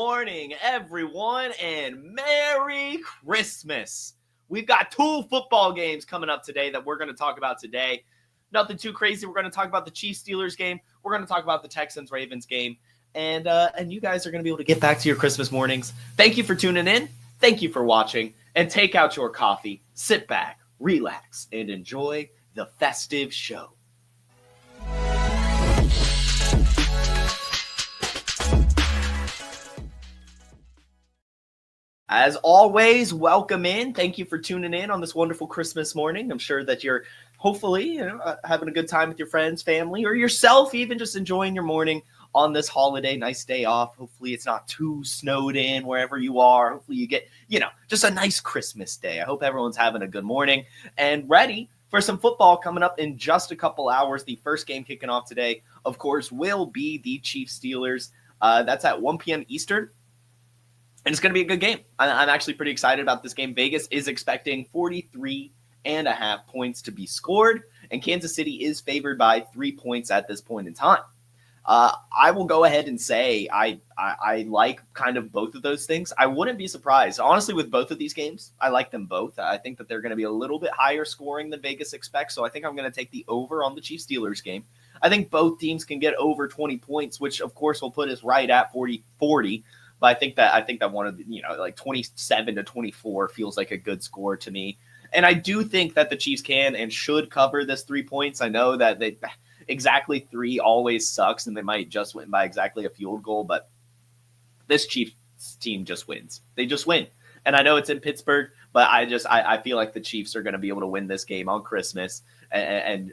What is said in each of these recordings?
morning, everyone, and Merry Christmas. We've got 2 football games coming up today that we're going to talk about today. Nothing too crazy. We're going to talk about the Chiefs-Steelers game. We're going to talk about the Texans-Ravens game. And you guys are going to be able to get back to your Christmas mornings. Thank you for tuning in. Thank you for watching. And take out your coffee, sit back, relax, and enjoy the festive show. As always, welcome in. Thank you for tuning in on this wonderful Christmas morning. I'm sure that you're hopefully having a good time with your friends, family, or yourself, even just enjoying your morning on this holiday. Nice day off. Hopefully it's not too snowed in wherever you are. Hopefully you get, just a nice Christmas day. I hope everyone's having a good morning and ready for some football coming up in just a couple hours. The first game kicking off today, of course, will be the Chiefs-Steelers. That's at 1 p.m. Eastern. And it's going to be a good game. I'm actually pretty excited about this game. Vegas is expecting 43.5 points to be scored, and Kansas City is favored by 3 points at this point in time. I will go ahead and say I like kind of both of those things. I wouldn't be surprised. Honestly, with both of these games, I like them both. I think that they're going to be a little bit higher scoring than Vegas expects, so I think I'm going to take the over on the Chiefs-Steelers game. I think both teams can get over 20 points, which, of course, will put us right at 40. But I think that one of the, like 27-24 feels like a good score to me. And I do think that the Chiefs can and should cover this 3 points. I know that exactly 3 always sucks, and they might just win by exactly a field goal, but this Chiefs team just wins. They just win. And I know it's in Pittsburgh, but I feel like the Chiefs are going to be able to win this game on Christmas and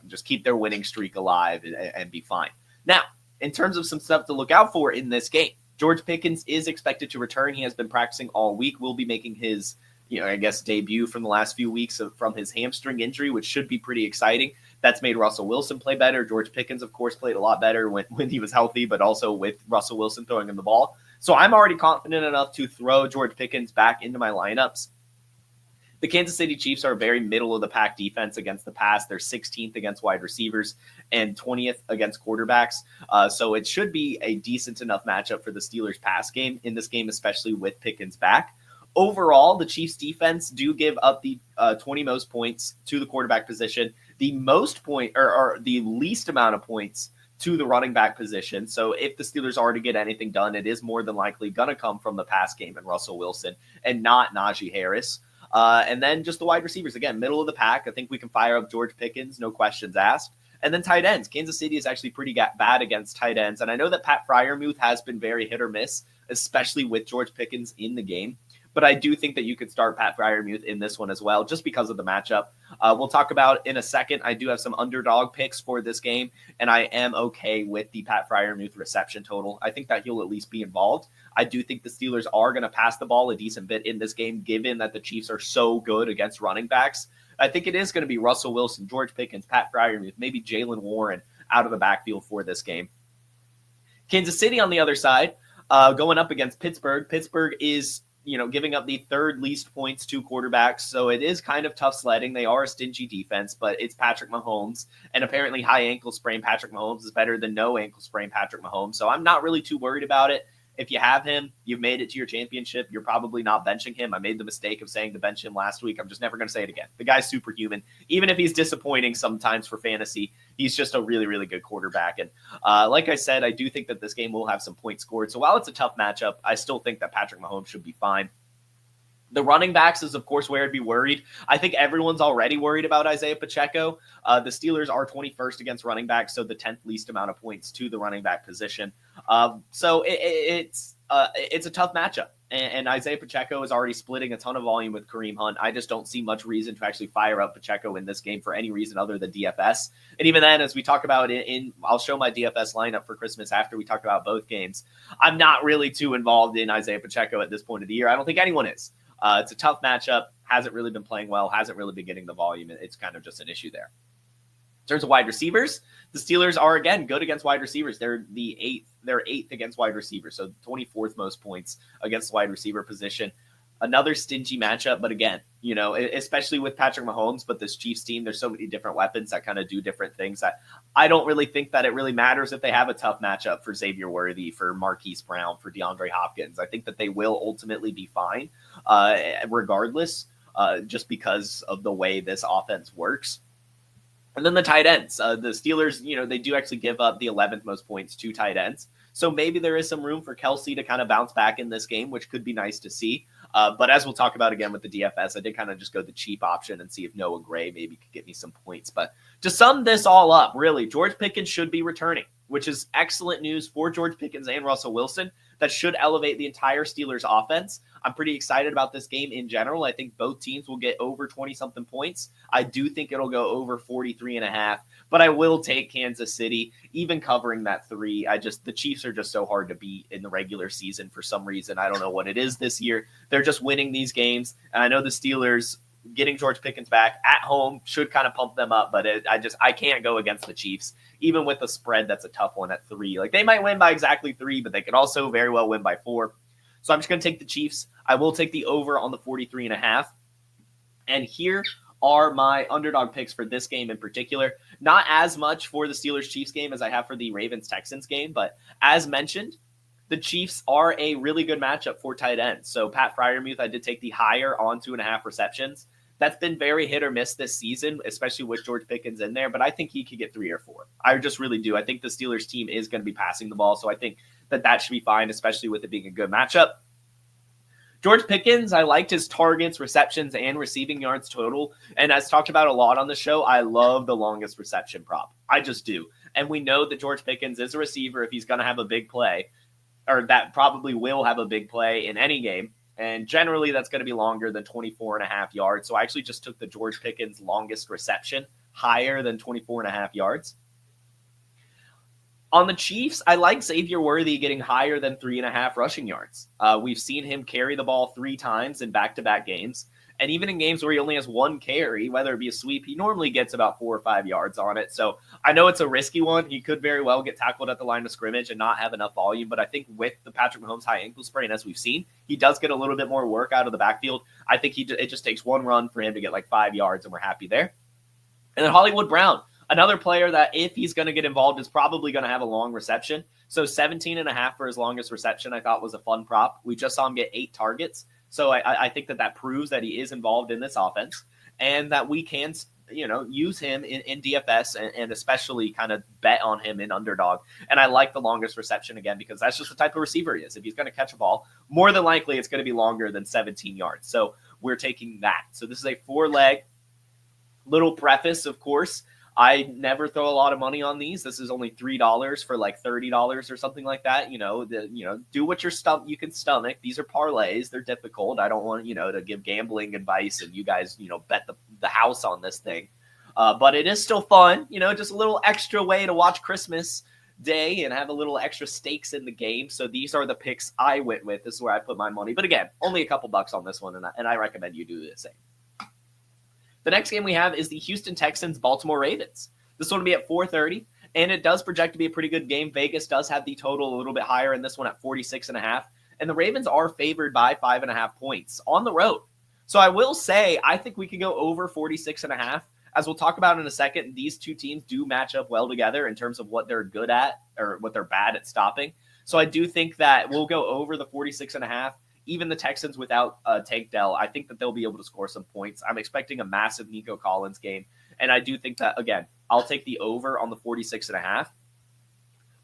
just keep their winning streak alive and be fine. Now, in terms of some stuff to look out for in this game, George Pickens is expected to return. He has been practicing all week. Will be making his, debut from the last few weeks from his hamstring injury, which should be pretty exciting. That's made Russell Wilson play better. George Pickens, of course, played a lot better when he was healthy, but also with Russell Wilson throwing him the ball. So I'm already confident enough to throw George Pickens back into my lineups. The Kansas City Chiefs are a very middle-of-the-pack defense against the pass. They're 16th against wide receivers and 20th against quarterbacks. So it should be a decent enough matchup for the Steelers' pass game in this game, especially with Pickens back. Overall, the Chiefs' defense do give up the 20 most points to the quarterback position, the most point or the least amount of points to the running back position. So if the Steelers are to get anything done, it is more than likely going to come from the pass game and Russell Wilson and not Najee Harris. And then just the wide receivers, again, middle of the pack. I think we can fire up George Pickens, no questions asked. And then tight ends. Kansas City is actually pretty bad against tight ends. And I know that Pat Freiermuth has been very hit or miss, especially with George Pickens in the game. But I do think that you could start Pat Freiermuth in this one as well, just because of the matchup. We'll talk about in a second. I do have some underdog picks for this game, and I am okay with the Pat Freiermuth reception total. I think that he'll at least be involved. I do think the Steelers are going to pass the ball a decent bit in this game, given that the Chiefs are so good against running backs. I think it is going to be Russell Wilson, George Pickens, Pat Freiermuth, maybe Jaylen Warren out of the backfield for this game. Kansas City on the other side, going up against Pittsburgh. Pittsburgh is giving up the 3rd least points to quarterbacks. So it is kind of tough sledding. They are a stingy defense, but it's Patrick Mahomes. And apparently high ankle sprain Patrick Mahomes is better than no ankle sprain Patrick Mahomes. So I'm not really too worried about it. If you have him, you've made it to your championship. You're probably not benching him. I made the mistake of saying to bench him last week. I'm just never going to say it again. The guy's superhuman. Even if he's disappointing sometimes for fantasy, he's just a really, really good quarterback. And like I said, I do think that this game will have some points scored. So while it's a tough matchup, I still think that Patrick Mahomes should be fine. The running backs is, of course, where I'd be worried. I think everyone's already worried about Isaiah Pacheco. The Steelers are 21st against running backs, so the 10th least amount of points to the running back position. So it's a tough matchup. And Isaiah Pacheco is already splitting a ton of volume with Kareem Hunt. I just don't see much reason to actually fire up Pacheco in this game for any reason other than DFS. And even then, as we talk about I'll show my DFS lineup for Christmas after we talk about both games. I'm not really too involved in Isaiah Pacheco at this point of the year. I don't think anyone is. It's a tough matchup. Hasn't really been playing well. Hasn't really been getting the volume. It's kind of just an issue there. In terms of wide receivers, the Steelers are, again, good against wide receivers. They're eighth against wide receivers, so 24th most points against the wide receiver position. Another stingy matchup, but again, especially with Patrick Mahomes, but this Chiefs team, there's so many different weapons that kind of do different things that I don't really think that it really matters if they have a tough matchup for Xavier Worthy, for Marquise Brown, for DeAndre Hopkins. I think that they will ultimately be fine regardless, just because of the way this offense works. And then the tight ends. The Steelers, they do actually give up the 11th most points to tight ends. So maybe there is some room for Kelsey to kind of bounce back in this game, which could be nice to see. But as we'll talk about again with the DFS, I did kind of just go the cheap option and see if Noah Gray maybe could get me some points. But to sum this all up, really, George Pickens should be returning, which is excellent news for George Pickens and Russell Wilson. That should elevate the entire Steelers offense. I'm pretty excited about this game in general. I think both teams will get over 20-something points. I do think it'll go over 43.5, but I will take Kansas City, even covering that 3. The Chiefs are just so hard to beat in the regular season for some reason. I don't know what it is this year. They're just winning these games. And I know the Steelers getting George Pickens back at home should kind of pump them up, but I can't go against the Chiefs, even with the spread. That's a tough one at 3. Like, they might win by exactly 3, but they could also very well win by 4. So I'm just going to take the Chiefs. I will take the over on the 43.5. And here are my underdog picks for this game in particular. Not as much for the Steelers-Chiefs game as I have for the Ravens-Texans game, but as mentioned, the Chiefs are a really good matchup for tight ends. So Pat Freiermuth, I did take the higher on 2.5 receptions. That's been very hit or miss this season, especially with George Pickens in there, but I think he could get 3 or 4. I just really do. I think the Steelers team is going to be passing the ball, so I think that should be fine, especially with it being a good matchup. George Pickens, I liked his targets, receptions, and receiving yards total. And as talked about a lot on the show, I love the longest reception prop. I just do. And we know that George Pickens is a receiver if he's going to have a big play, or that probably will have a big play in any game. And generally, that's going to be longer than 24.5 yards. So I actually just took the George Pickens longest reception higher than 24.5 yards. On the Chiefs, I like Xavier Worthy getting higher than 3.5 rushing yards. We've seen him carry the ball 3 times in back-to-back games. And even in games where he only has 1 carry, whether it be a sweep, he normally gets about 4 or 5 yards on it. So I know it's a risky one. He could very well get tackled at the line of scrimmage and not have enough volume. But I think with the Patrick Mahomes high ankle sprain, as we've seen, he does get a little bit more work out of the backfield. I think it just takes 1 run for him to get like 5 yards, and we're happy there. And then Hollywood Brown, another player that if he's going to get involved is probably going to have a long reception. So 17.5 for his longest reception I thought was a fun prop. We just saw him get 8 targets. So I think that proves that he is involved in this offense and that we can, use him in DFS and especially kind of bet on him in underdog. And I like the longest reception again, because that's just the type of receiver he is. If he's going to catch a ball, more than likely it's going to be longer than 17 yards. So we're taking that. So this is a 4-leg. Little preface, of course, I never throw a lot of money on these. This is only $3 for like $30 or something like that. Do what you can stomach. These are parlays. They're difficult. I don't want, to give gambling advice and you guys, bet the house on this thing. But it is still fun, just a little extra way to watch Christmas Day and have a little extra stakes in the game. So these are the picks I went with. This is where I put my money. But again, only a couple bucks on this one. And I recommend you do the same. The next game we have is the Houston Texans, Baltimore Ravens. This one will be at 4:30, and it does project to be a pretty good game. Vegas does have the total a little bit higher in this one at 46.5, and the Ravens are favored by 5.5 points on the road. So I will say I think we could go over 46.5. As we'll talk about in a second, these two teams do match up well together in terms of what they're good at or what they're bad at stopping. So I do think that we'll go over the 46.5. Even the Texans without Tank Dell, I think that they'll be able to score some points. I'm expecting a massive Nico Collins game. And I do think that, again, I'll take the over on the 46.5.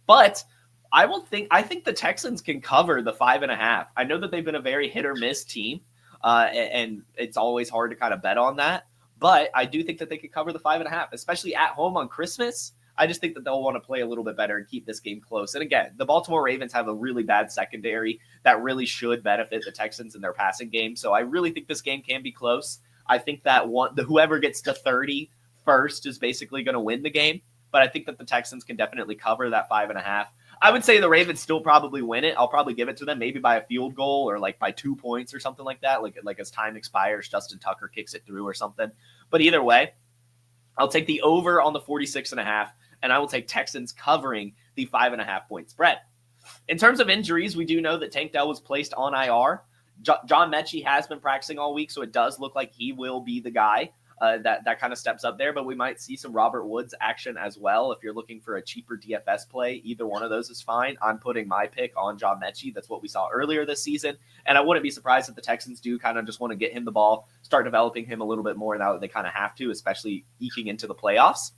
But I think the Texans can cover the 5.5. I know that they've been a very hit or miss team. And it's always hard to kind of bet on that. But I do think that they could cover the 5.5, especially at home on Christmas. I just think that they'll want to play a little bit better and keep this game close. And again, the Baltimore Ravens have a really bad secondary that really should benefit the Texans in their passing game. So I really think this game can be close. I think that whoever gets to 30 first is basically going to win the game. But I think that the Texans can definitely cover that 5.5. I would say the Ravens still probably win it. I'll probably give it to them maybe by a field goal or like by 2 points or something like that. Like as time expires, Justin Tucker kicks it through or something. But either way, I'll take the over on the 46.5. And I will take Texans covering the 5.5 point spread. In terms of injuries, we do know that Tank Dell was placed on IR. John Mechie has been practicing all week, so it does look like he will be the guy that kind of steps up there, but we might see some Robert Woods action as well. If you're looking for a cheaper DFS play, either one of those is fine. I'm putting my pick on John Mechie. That's what we saw earlier this season, and I wouldn't be surprised if the Texans do kind of just want to get him the ball, start developing him a little bit more now that they kind of have to, especially eking into the playoffs.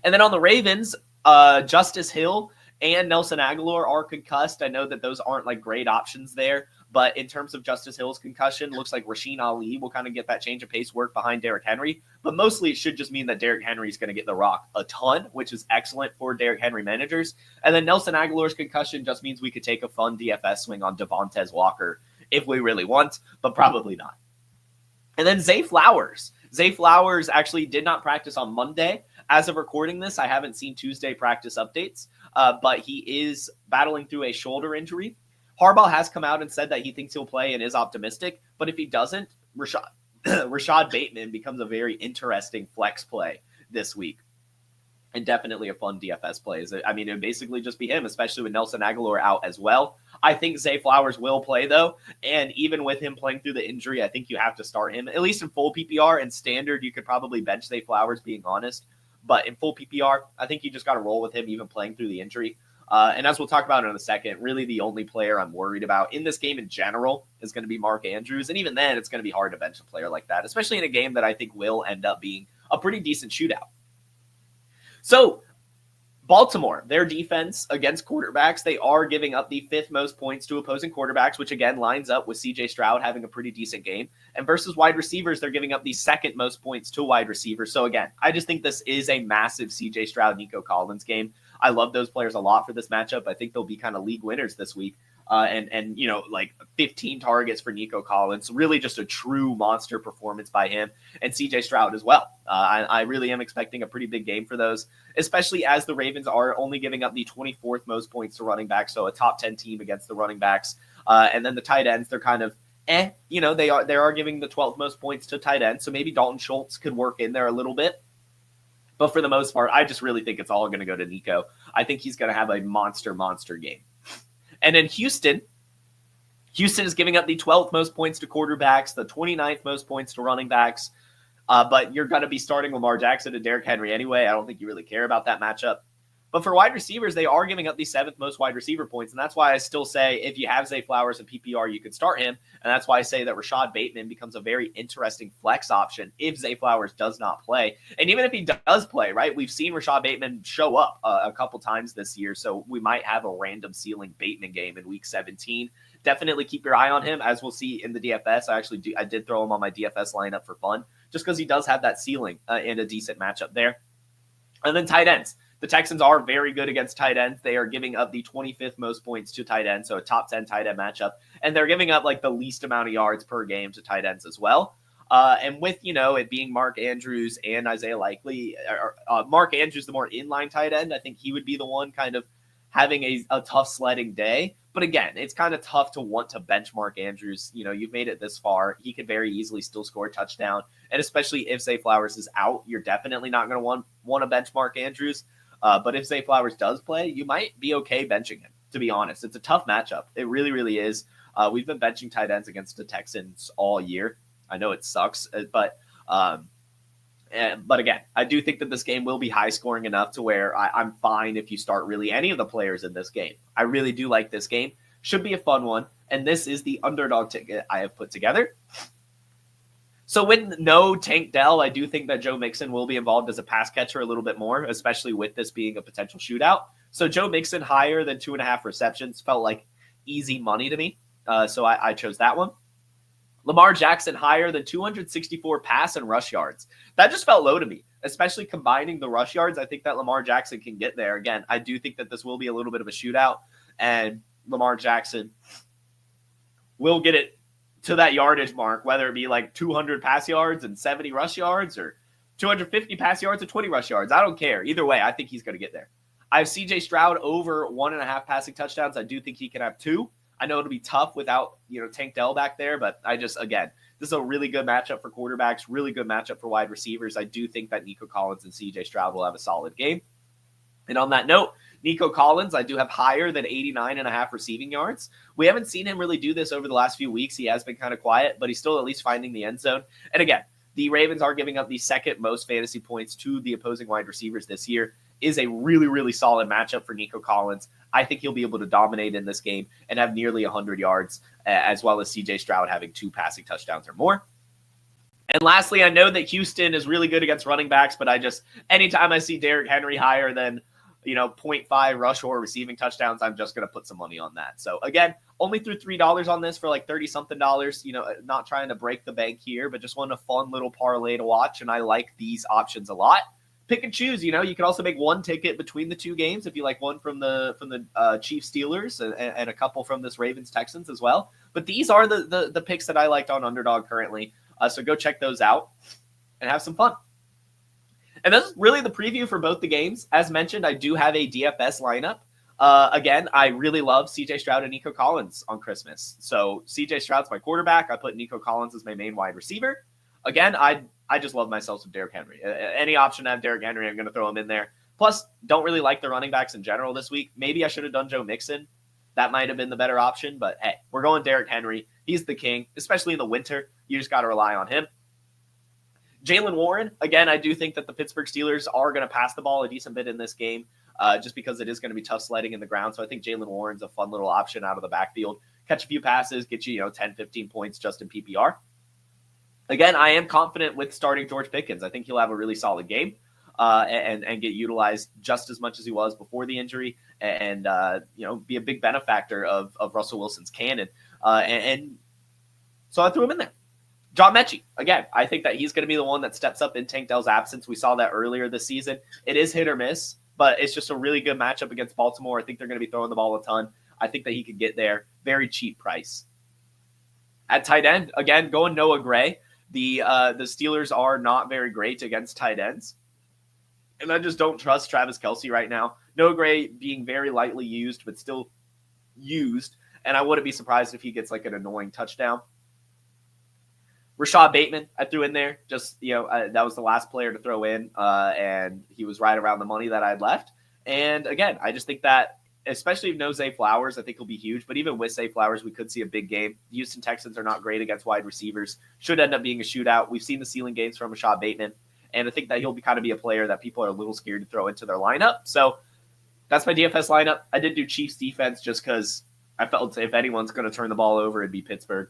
And then on the Ravens, Justice Hill and Nelson Aguilar are concussed. I know that those aren't like great options there, but in terms of Justice Hill's concussion, looks like Rasheen Ali will kind of get that change of pace work behind Derrick Henry. But mostly it should just mean that Derrick Henry is going to get the rock a ton, which is excellent for Derrick Henry managers. And then Nelson Aguilar's concussion just means we could take a fun DFS swing on Devontae Walker if we really want, but probably not. And then Zay Flowers. Zay Flowers actually did not practice on Monday. As of recording this, I haven't seen Tuesday practice updates, but he is battling through a shoulder injury. Harbaugh has come out and said that he thinks he'll play and is optimistic, but if he doesn't, Rashad Bateman becomes a very interesting flex play this week. And definitely a fun DFS play. It would basically just be him, especially with Nelson Aguilar out as well. I think Zay Flowers will play, though. And even with him playing through the injury, I think you have to start him. At least in full PPR and standard, you could probably bench Zay Flowers, being honest. But in full PPR, I think you just got to roll with him, even playing through the injury. And as we'll talk about in a second, really the only player I'm worried about in this game in general is going to be Mark Andrews. And even then, it's going to be hard to bench a player like that, especially in a game that I think will end up being a pretty decent shootout. So Baltimore, their defense against quarterbacks, they are giving up the 5th most points to opposing quarterbacks, which again lines up with CJ Stroud having a pretty decent game. And versus wide receivers, they're giving up the 2nd most points to wide receivers. So again, I just think this is a massive CJ Stroud, Nico Collins game. I love those players a lot for this matchup. I think they'll be kind of league winners this week. And like 15 targets for Nico Collins, really just a true monster performance by him, and CJ Stroud as well. I really am expecting a pretty big game for those, especially as the Ravens are only giving up the 24th most points to running backs, so a top 10 team against the running backs. And then the tight ends, they're kind of they are giving the 12th most points to tight ends, so maybe Dalton Schultz could work in there a little bit. But for the most part, I just really think it's all going to go to Nico. I think he's going to have a monster game. And then Houston is giving up the 12th most points to quarterbacks, the 29th most points to running backs. But you're going to be starting Lamar Jackson and Derrick Henry anyway. I don't think you really care about that matchup. But for wide receivers, they are giving up the 7th most wide receiver points. And that's why I still say if you have Zay Flowers in PPR, you could start him. And that's why I say that Rashad Bateman becomes a very interesting flex option if Zay Flowers does not play. And even if he does play, right, we've seen Rashad Bateman show up a couple times this year. So we might have a random ceiling Bateman game in week 17. Definitely keep your eye on him, as we'll see in the DFS. I did throw him on my DFS lineup for fun, just because he does have that ceiling and a decent matchup there. And then tight ends. The Texans are very good against tight ends. They are giving up the 25th most points to tight ends, so a top 10 tight end matchup. And they're giving up like the least amount of yards per game to tight ends as well. And with, it being Mark Andrews and Isaiah Likely, Mark Andrews, the more inline tight end, I think he would be the one kind of having a tough sledding day. But again, it's kind of tough to want to benchmark Andrews. You've made it this far. He could very easily still score a touchdown. And especially if Zay Flowers is out, you're definitely not going to want to benchmark Andrews. But if Zay Flowers does play, you might be okay benching him, to be honest. It's a tough matchup. It really, really is. We've been benching tight ends against the Texans all year. I know it sucks, but again, I do think that this game will be high scoring enough to where I'm fine if you start really any of the players in this game. I really do like this game. Should be a fun one. And this is the underdog ticket I have put together. So with no Tank Dell, I do think that Joe Mixon will be involved as a pass catcher a little bit more, especially with this being a potential shootout. So Joe Mixon higher than 2.5 receptions felt like easy money to me. So I chose that one. Lamar Jackson higher than 264 pass and rush yards. That just felt low to me, especially combining the rush yards. I think that Lamar Jackson can get there. Again, I do think that this will be a little bit of a shootout, and Lamar Jackson will get it to that yardage mark, whether it be like 200 pass yards and 70 rush yards or 250 pass yards and 20 rush yards. I don't care. Either way, I think he's going to get there. I have CJ Stroud over 1.5 passing touchdowns. I do think he can have 2. I know it'll be tough without, Tank Dell back there, but again, this is a really good matchup for quarterbacks, really good matchup for wide receivers. I do think that Nico Collins and CJ Stroud will have a solid game. And on that note, Nico Collins, I do have higher than 89.5 receiving yards. We haven't seen him really do this over the last few weeks. He has been kind of quiet, but he's still at least finding the end zone. And again, the Ravens are giving up the second most fantasy points to the opposing wide receivers this year. Is a really, really solid matchup for Nico Collins. I think he'll be able to dominate in this game and have nearly 100 yards, as well as CJ Stroud having 2 passing touchdowns or more. And lastly, I know that Houston is really good against running backs, but anytime I see Derrick Henry higher than, 0.5 rush or receiving touchdowns, I'm just going to put some money on that. So again, only threw $3 on this for like 30 something dollars, not trying to break the bank here, but just want a fun little parlay to watch. And I like these options a lot. Pick and choose. You can also make one ticket between the 2 games if you like one from the Chiefs Steelers and a couple from this Ravens Texans as well. But these are the picks that I liked on Underdog currently. So go check those out and have some fun. And that's really the preview for both the games. As mentioned, I do have a DFS lineup. Again, I really love CJ Stroud and Nico Collins on Christmas. So CJ Stroud's my quarterback. I put Nico Collins as my main wide receiver. Again, I just love myself some Derrick Henry. Any option to have Derrick Henry, I'm going to throw him in there. Plus, don't really like the running backs in general this week. Maybe I should have done Joe Mixon. That might have been the better option. But hey, we're going Derrick Henry. He's the king, especially in the winter. You just got to rely on him. Jaylen Warren, again, I do think that the Pittsburgh Steelers are going to pass the ball a decent bit in this game just because it is going to be tough sledding in the ground. So I think Jaylen Warren's a fun little option out of the backfield. Catch a few passes, get you, 10, 15 points just in PPR. Again, I am confident with starting George Pickens. I think he'll have a really solid game and get utilized just as much as he was before the injury and be a big benefactor of Russell Wilson's cannon. And so I threw him in there. John Mechie, again, I think that he's going to be the one that steps up in Tank Dell's absence. We saw that earlier this season. It is hit or miss, but it's just a really good matchup against Baltimore. I think they're going to be throwing the ball a ton. I think that he could get there. Very cheap price. At tight end, again, going Noah Gray. The Steelers are not very great against tight ends. And I just don't trust Travis Kelce right now. Noah Gray being very lightly used, but still used. And I wouldn't be surprised if he gets like an annoying touchdown. Rashad Bateman, I threw in there. Just, that was the last player to throw in. And he was right around the money that I had left. And again, I just think that, especially if no Zay Flowers, I think he'll be huge. But even with Zay Flowers, we could see a big game. The Houston Texans are not great against wide receivers. Should end up being a shootout. We've seen the ceiling games from Rashad Bateman. And I think that he'll be a player that people are a little scared to throw into their lineup. So that's my DFS lineup. I did do Chiefs defense just because I felt if anyone's going to turn the ball over, it'd be Pittsburgh.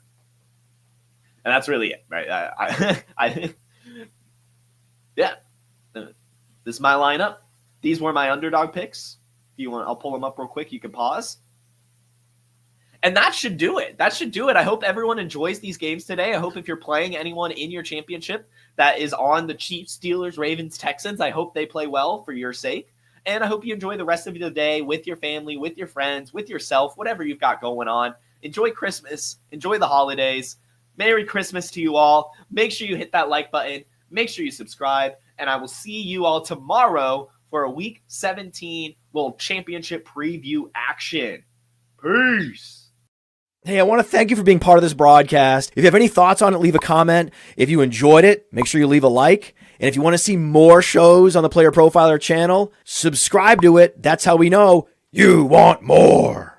And that's really it, right? Yeah. This is my lineup. These were my underdog picks. If you want, I'll pull them up real quick. You can pause. And that should do it. I hope everyone enjoys these games today. I hope if you're playing anyone in your championship that is on the Chiefs, Steelers, Ravens, Texans, I hope they play well for your sake. And I hope you enjoy the rest of the day with your family, with your friends, with yourself, whatever you've got going on. Enjoy Christmas. Enjoy the holidays. Merry Christmas to you all. Make sure you hit that like button. Make sure you subscribe. And I will see you all tomorrow for a Week 17 little championship preview action. Peace. Hey, I want to thank you for being part of this broadcast. If you have any thoughts on it, leave a comment. If you enjoyed it, make sure you leave a like. And if you want to see more shows on the Player Profiler channel, subscribe to it. That's how we know you want more.